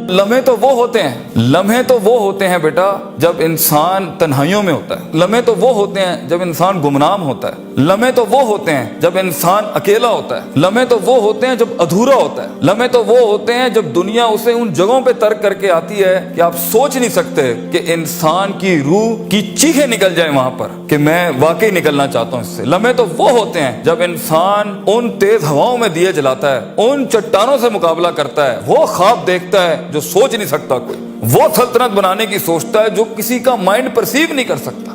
لمحے تو وہ ہوتے ہیں بیٹا جب انسان تنہائیوں میں ہوتا ہے، لمحے تو وہ ہوتے ہیں جب انسان گمنام ہوتا ہے، لمحے تو وہ ہوتے ہیں جب انسان اکیلا ہوتا ہے، لمحے تو وہ ہوتے ہیں جب ادھورا ہوتا ہے، لمحے تو وہ ہوتے ہیں جب دنیا اسے ان جگہوں پہ ترک کر کے آتی ہے کہ آپ سوچ نہیں سکتے کہ انسان کی روح کی چیخیں نکل جائیں وہاں پر کہ میں واقعی نکلنا چاہتا ہوں اس سے۔ لمحے تو وہ ہوتے ہیں جب انسان ان تیز ہواؤں میں دیے جلاتا ہے، ان چٹانوں سے مقابلہ کرتا ہے، وہ خواب دیکھتا ہے جو سوچ نہیں سکتا کوئی، وہ سلطنت بنانے کی سوچتا ہے جو کسی کا مائنڈ پرسیو نہیں کر سکتا،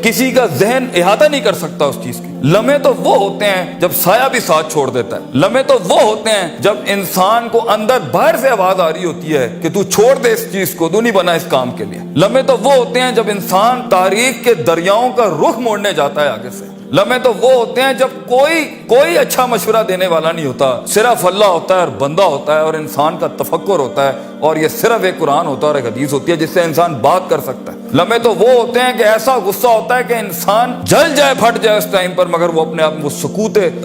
کسی کا ذہن احاطہ نہیں کر سکتا اس چیز کی۔ لمحے تو وہ ہوتے ہیں جب سایہ بھی ساتھ چھوڑ دیتا ہے، لمحے تو وہ ہوتے ہیں جب انسان کو اندر باہر سے آواز آ رہی ہوتی ہے کہ تو چھوڑ دے اس چیز کو، تو نہیں بنا اس کام کے لیے۔ لمحے تو وہ ہوتے ہیں جب انسان تاریخ کے دریاؤں کا رخ موڑنے جاتا ہے آگے سے۔ لمحے تو وہ ہوتے ہیں جب کوئی اچھا مشورہ دینے والا نہیں ہوتا، صرف اللہ ہوتا ہے اور بندہ ہوتا ہے اور انسان کا تفکر ہوتا ہے، اور یہ صرف ایک قرآن ہوتا ہے اور ایک حدیث ہوتی ہے جس سے انسان بات کر سکتا ہے۔ لمحے تو وہ ہوتے ہیں کہ ایسا غصہ ہوتا ہے کہ انسان جل جائے، پھٹ جائے اس ٹائم پر، مگر وہ اپنے آپ کو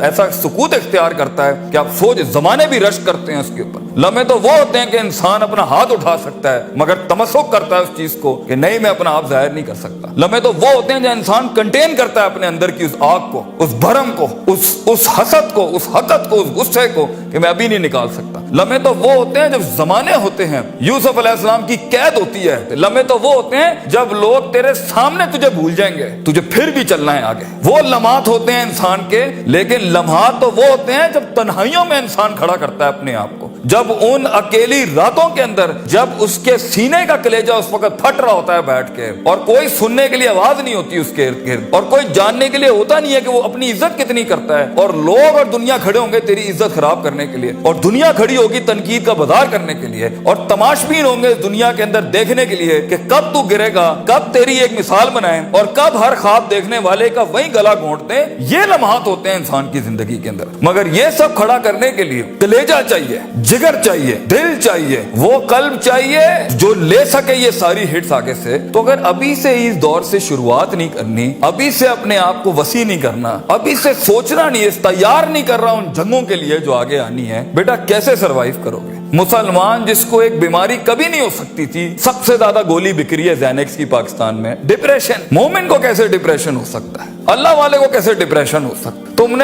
ایسا سکوت اختیار کرتا ہے کہ آپ سوچ زمانے بھی رشک کرتے ہیں اس کے اوپر۔ لمحے تو وہ ہوتے ہیں کہ انسان اپنا ہاتھ اٹھا سکتا ہے مگر تمسک کرتا ہے اس چیز کو کہ نہیں، میں اپنا آپ ظاہر نہیں کر سکتا۔ لمحے تو وہ ہوتے ہیں جو انسان کنٹین کرتا ہے اپنے اندر کی اس آگ کو، اس بھرم کو، اس حسد کو، اس حقد کو، اس غصے کو کہ میں ابھی نہیں نکال سکتا۔ لمحے تو وہ ہوتے ہیں جب زمانے ہوتے ہیں، یوسف علیہ السلام کی قید ہوتی ہے۔ لمحے تو وہ ہوتے ہیں جب لوگ تیرے سامنے تجھے بھول جائیں گے، تجھے پھر بھی چلنا ہے آگے۔ وہ لمحات ہوتے ہیں انسان کے، لیکن لمحات تو وہ ہوتے ہیں جب تنہائیوں میں انسان کھڑا کرتا ہے اپنے آپ کو، جب ان اکیلی راتوں کے اندر، جب اس کے سینے کا کلیجہ اس وقت پھٹ رہا ہوتا ہے بیٹھ کے، اور کوئی سننے کے لیے آواز نہیں ہوتی اس کے ارد گرد، اور کوئی جاننے کے لیے ہوتا نہیں ہے کہ وہ اپنی عزت کتنی کرتا ہے، اور لوگ اور دنیا کھڑے ہوں گے تیری عزت خراب کرنے کے لیے، اور دنیا کھڑی ہوگی تنقید کا بازار کرنے کے لیے، اور تماشبین ہوں گے دنیا کے اندر دیکھنے کے لیے کہ کب تو گرے گا، کب تیری ایک مثال بنائیں، اور کب ہر خواب دیکھنے والے کا وہی گلا گھونٹ دیں۔ یہ لمحات ہوتے ہیں انسان کی زندگی کے اندر، مگر یہ سب کھڑا کرنے کے لیے کلیجہ چاہیے، جگر چاہیے، دل چاہیے، وہ قلب چاہیے جو لے سکے یہ ساری ہٹس آگے سے۔ تو اگر ابھی سے اس دور سے شروعات نہیں کرنی، ابھی سے اپنے آپ کو وسیع نہیں کرنا، ابھی سے سوچنا نہیں، تیار نہیں کر رہا ان جنگوں کے لیے جو آگے آنی ہے، بیٹا کیسے سروائیو کرو گے؟ مسلمان جس کو ایک بیماری کبھی نہیں ہو سکتی تھی، سب سے زیادہ گولی بک رہی ہے زینکس کی پاکستان میں، ڈپریشن۔ مومن کو کیسے ڈپریشن ہو سکتا ہے؟ اللہ والے کو کیسے ڈپریشن ہو سکتا ہے؟ تم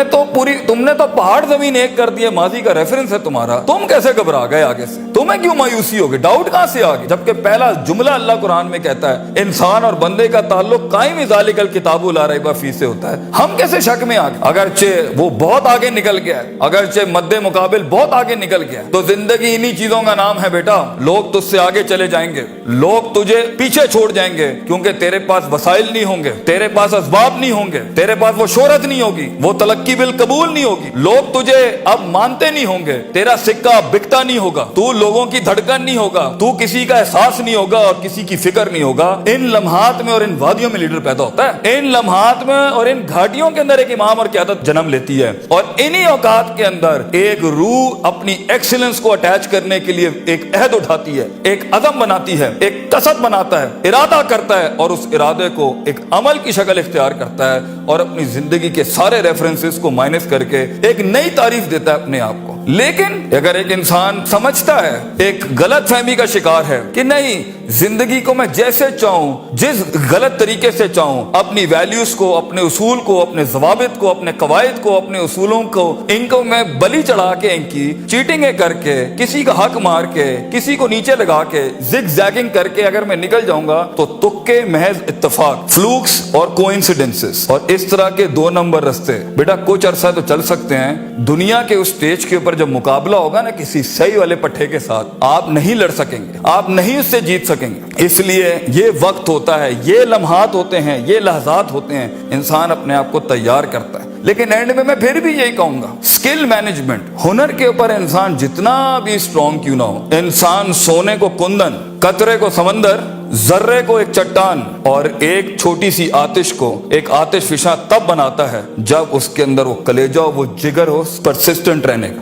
نے تو پہاڑ زمین ایک کر دیا، ماضی کا ریفرنس ہے تمہارا، تم کیسے گھبرا گئے آگے سے؟ تمہیں کیوں مایوسی ہوگی؟ ڈاؤٹ کہاں سے آگے؟ جبکہ پہلا جملہ اللہ قرآن میں کہتا ہے انسان اور بندے کا تعلق قائم ذالک الکتاب لا ریب فیہ سے ہوتا ہے۔ ہم کیسے شک میں آگے؟ اگرچہ وہ بہت آگے نکل گیا ہے، اگرچہ مد مقابل بہت آگے نکل گیا ہے، تو زندگی انہی چیزوں کا نام ہے بیٹا۔ لوگ تجھ سے آگے چلے جائیں گے، لوگ تجھے پیچھے چھوڑ جائیں گے، کیونکہ تیرے پاس وسائل نہیں ہوں گے، تیرے پاس اسباب نہیں ہوں گے، تیرے پاس وہ شہرت نہیں ہوگی، وہ تلقی بالقبول نہیں ہوگی، لوگ تجھے اب مانتے نہیں ہوں گے، تیرا سکہ بکتا نہیں ہوگا، تو لوگوں کی دھڑکن نہیں ہوگا، تو کسی کا احساس نہیں ہوگا اور کسی کی فکر نہیں ہوگا۔ ان لمحات میں اور ان وادیوں میں لیڈر پیدا ہوتا ہے، ان لمحات میں اور ان گھاٹیوں کے اندر ایک امام اور قیادت جنم لیتی ہے، اور انہی اوقات کے اندر ایک روح اپنی ایکسیلنس کو اٹیچ کرنے کے لیے ایک عہد اٹھاتی ہے، ایک عزم بناتی ہے، ایک قصد بناتا ہے، ارادہ کرتا ہے، اور اس ارادے کو ایک عمل کی شکل اختیار کرتا ہے، اور اپنی زندگی کے سارے ریفرنسز کو مائنس کر کے ایک نئی تعریف دیتا ہے اپنے آپ کو۔ لیکن اگر ایک انسان سمجھتا ہے، ایک غلط فہمی کا شکار ہے کہ نہیں، زندگی کو میں جیسے چاہوں، جس غلط طریقے سے چاہوں، اپنی ویلیوز کو، اپنے اصول کو، اپنے ضوابط کو، اپنے قواعد کو، اپنے اصولوں کو، ان کو میں بلی چڑھا کے، ان کی چیٹنگیں کر کے، کسی کا حق مار کے، کسی کو نیچے لگا کے، زگ زیگنگ کر کے اگر میں نکل جاؤں گا تو تکے، محض اتفاق، فلوکس اور کوئنسیڈنسز، اور اس طرح کے 2 نمبر رستے بیٹا کچھ عرصہ تو چل سکتے ہیں۔ دنیا کے اس سٹیج کے اوپر جب مقابلہ ہوگا نا کسی صحیح والے پٹھے کے ساتھ، آپ نہیں لڑ سکیں گے، آپ نہیں اس سے جیت سکیں گے۔ اس لیے یہ وقت ہوتا ہے، یہ لمحات ہوتے ہیں، یہ لحظات ہوتے ہیں، انسان اپنے آپ کو تیار کرتا ہے۔ لیکن اینڈ میں پھر بھی یہی کہوں گا، سکل مینجمنٹ، ہنر کے اوپر انسان جتنا بھی سٹرونگ کیوں نہ ہو، انسان سونے کو کندن، قطرے کو سمندر، ذرے کو ایک چٹان، اور ایک چھوٹی سی آتش کو ایک آتش فشاں تب بناتا ہے جب اس کے اندر وہ کلیجہ ہو، وہ جگر ہو پرسسٹنٹ رہنے کا،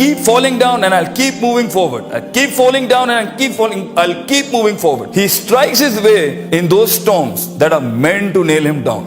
keep falling down and I'll keep moving forward. I'll keep falling down and I'll keep moving forward. He strikes his way in those storms that are meant to nail him down.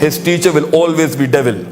his teacher will always be devil.